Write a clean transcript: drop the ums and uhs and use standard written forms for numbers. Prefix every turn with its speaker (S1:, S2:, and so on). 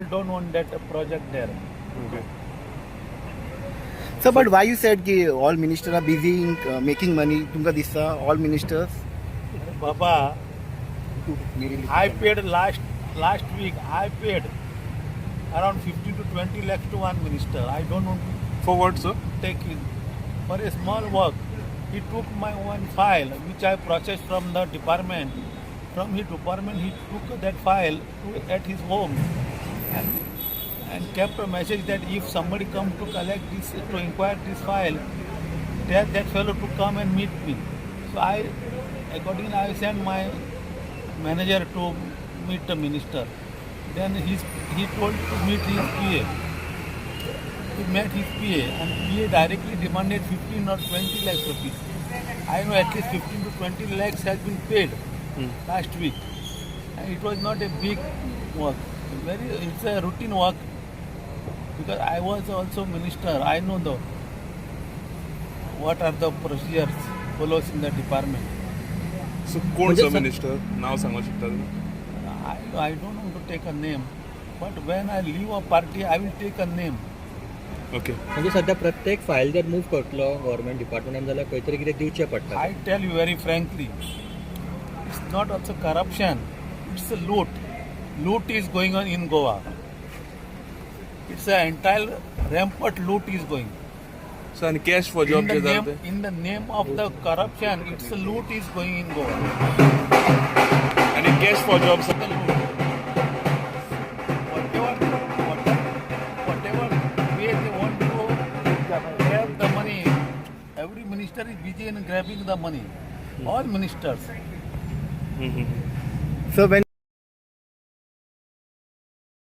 S1: don't want that project there.
S2: Okay.
S3: So, but why you said कि all ministers are busy in making money? तुमका दिसता all ministers?
S1: Baba, I paid last week. I paid around 15 to 20 lakhs to one minister. I don't want to
S2: For what, sir?
S1: take it for a small work. He took my one file which I processed from the department. From his department, he took that file at his home and kept a message that if somebody come to collect this, to inquire this file, tell that fellow to come and meet me. So accordingly, I sent my manager to meet the minister. Then he told to meet his PA. He met his PA and PA directly demanded 15 or 20 lakhs rupees. I know at least 15 to 20 lakhs has been paid last week. And it was not a big work. It's a routine work because I was also minister. I know what are the procedures follows in the department.
S2: So कोणचं minister नाव सांगू शकता तुम्ही?
S1: I don't want to take a name, but when I leave a party, I will take a name.
S2: Okay.
S4: म्हणजे सध्या प्रत्येक file जर move करतलो government डिपार्टमेंटान जाल्यार खंय तरी कितें दिवचें पडटा.
S1: I tell you very frankly, it's not also corruption, it's a loot. Loot is going on in Goa. It's an entire rampant loot is going.
S2: So आणि कॅश फॉर जॉब जे जाते
S1: In the name of the corruption, it's a loot is going in Goa.
S2: आणि cash for job
S1: The loot. Whatever way they want to grab the money, every minister is busy in grabbing the money. All ministers.
S3: So when